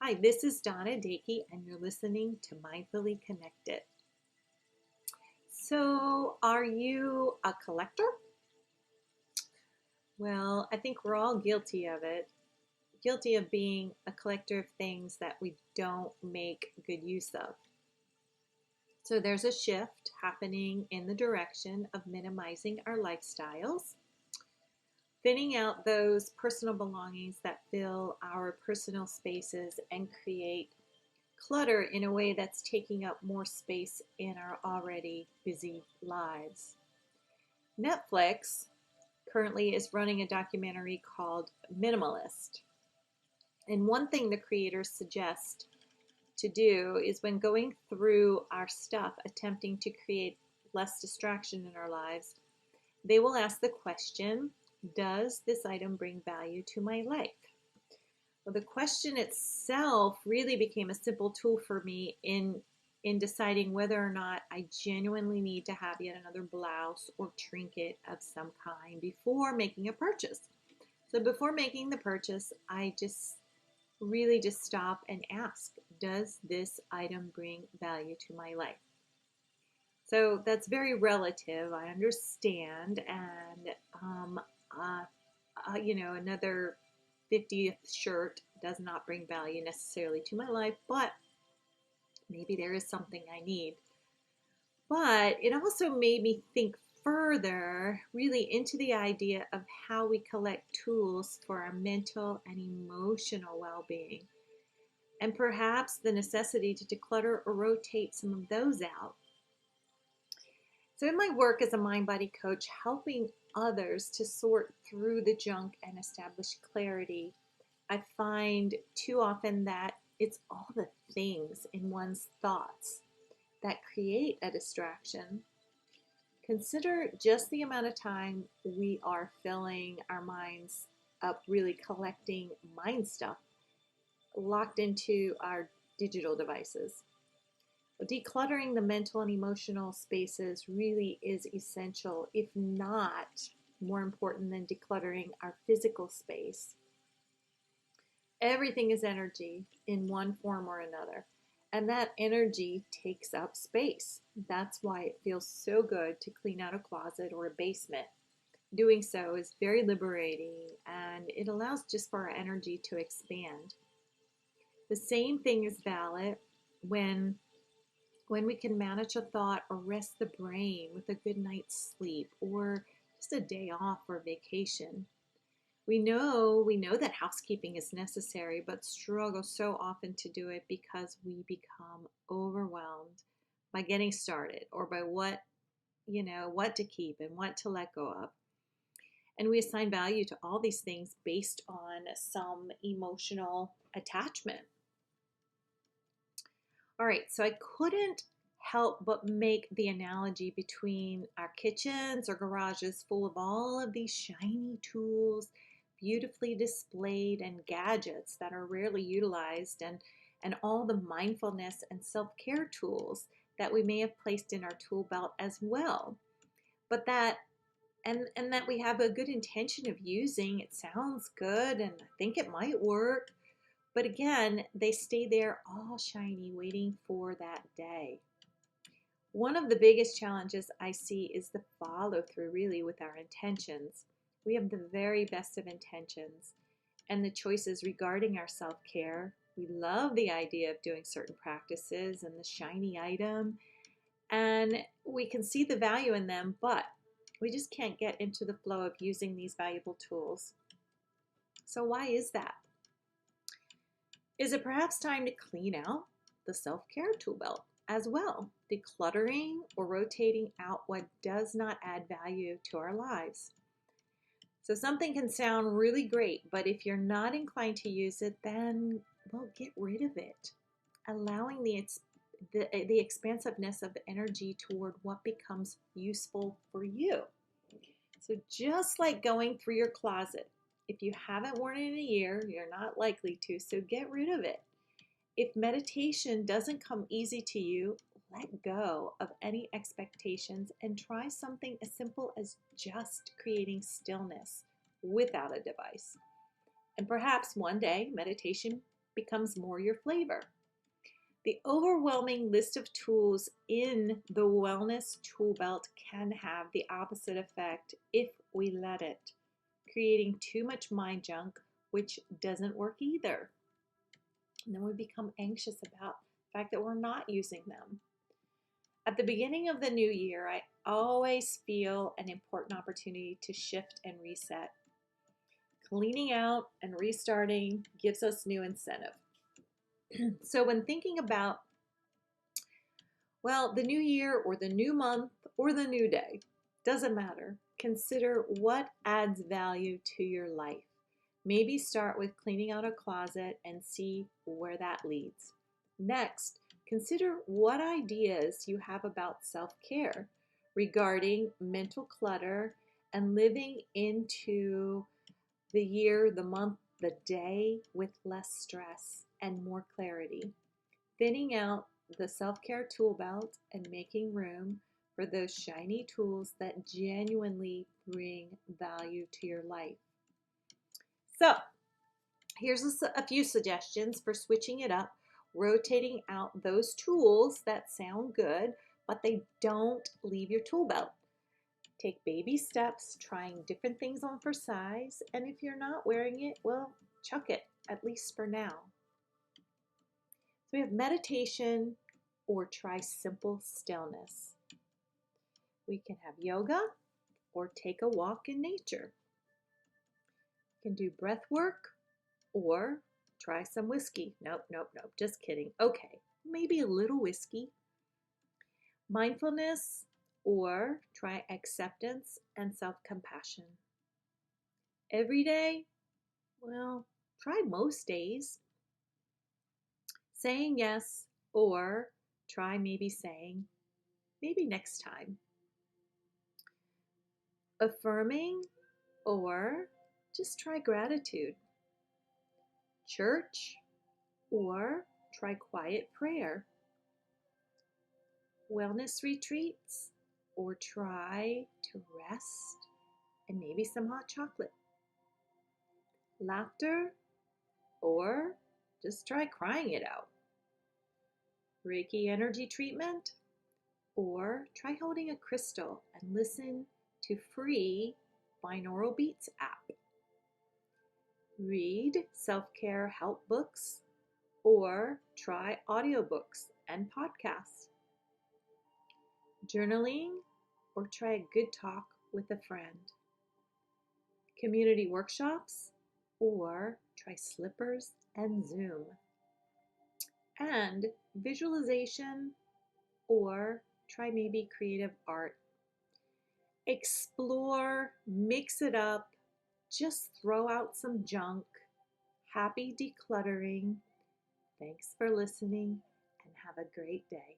Hi, this is Donna Dakey, and you're listening to Mindfully Connected. So, are you a collector? Well, I think we're all guilty of it. Guilty of being a collector of things that we don't make good use of. So, there's a shift happening in the direction of minimizing our lifestyles, thinning out those personal belongings that fill our personal spaces and create clutter in a way that's taking up more space in our already busy lives. Netflix currently is running a documentary called Minimalist. And one thing the creators suggest to do is when going through our stuff, attempting to create less distraction in our lives, they will ask the question, does this item bring value to my life? Well, the question itself really became a simple tool for me in deciding whether or not I genuinely need to have yet another blouse or trinket of some kind before making a purchase. So before making the purchase, I just really just stop and ask, does this item bring value to my life? So that's very relative, I understand, and another 50th shirt does not bring value necessarily to my life, but maybe there is something I need. But it also made me think further, really into the idea of how we collect tools for our mental and emotional well being, and perhaps the necessity to declutter or rotate some of those out. So, in my work as a mind body coach, helping others to sort through the junk and establish clarity, I find too often that it's all the things in one's thoughts that create a distraction. Consider just the amount of time we are filling our minds up, really collecting mind stuff locked into our digital devices. Decluttering the mental and emotional spaces really is essential, if not more important than decluttering our physical space. Everything is energy in one form or another, and that energy takes up space. That's why it feels so good to clean out a closet or a basement. Doing so is very liberating, and it allows just for our energy to expand. The same thing is valid when we can manage a thought or rest the brain with a good night's sleep or just a day off or vacation. We know that housekeeping is necessary, but struggle so often to do it because we become overwhelmed by getting started or by what to keep and what to let go of. And we assign value to all these things based on some emotional attachment. All right, so I couldn't help but make the analogy between our kitchens or garages full of all of these shiny tools, beautifully displayed, and gadgets that are rarely utilized, and all the mindfulness and self-care tools that we may have placed in our tool belt as well. But that we have a good intention of using, it sounds good and I think it might work. But again, they stay there all shiny, waiting for that day. One of the biggest challenges I see is the follow through, really, with our intentions. We have the very best of intentions and the choices regarding our self care. We love the idea of doing certain practices and the shiny item, and we can see the value in them, but we just can't get into the flow of using these valuable tools. So, why is that? Is it perhaps time to clean out the self-care tool belt as well, decluttering or rotating out what does not add value to our lives? So something can sound really great, but if you're not inclined to use it, then, well, get rid of it, allowing the expansiveness of energy toward what becomes useful for you. So just like going through your closet, if you haven't worn it in a year, you're not likely to, so get rid of it. If meditation doesn't come easy to you, let go of any expectations and try something as simple as just creating stillness without a device. And perhaps one day meditation becomes more your flavor. The overwhelming list of tools in the wellness tool belt can have the opposite effect if we let it, creating too much mind junk, which doesn't work either. And then we become anxious about the fact that we're not using them. At the beginning of the new year, I always feel an important opportunity to shift and reset. Cleaning out and restarting gives us new incentive. So when thinking about, well, the new year or the new month or the new day, doesn't matter. Consider what adds value to your life. Maybe start with cleaning out a closet and see where that leads. Next, consider what ideas you have about self-care regarding mental clutter and living into the year, the month, the day with less stress and more clarity. Thinning out the self-care tool belt and making room for those shiny tools that genuinely bring value to your life. So, here's a few suggestions for switching it up, rotating out those tools that sound good, but they don't leave your tool belt. Take baby steps, trying different things on for size, and if you're not wearing it, well, chuck it, at least for now. So we have meditation or try simple stillness. We can have yoga or take a walk in nature. You can do breath work or try some whiskey. Nope, just kidding. Okay, maybe a little whiskey. Mindfulness or try acceptance and self-compassion. Every day, well, try most days. Saying yes or try maybe saying maybe next time. Affirming or just try gratitude. Church or try quiet prayer. Wellness retreats or try to rest and maybe some hot chocolate. Laughter or just try crying it out. Reiki energy treatment or try holding a crystal and listen to free binaural beats app. Read self-care help books or try audiobooks and podcasts. Journaling or try a good talk with a friend. Community workshops or try slippers and Zoom. And visualization or try maybe creative art. Explore, mix it up, just throw out some junk. Happy decluttering. Thanks for listening and have a great day.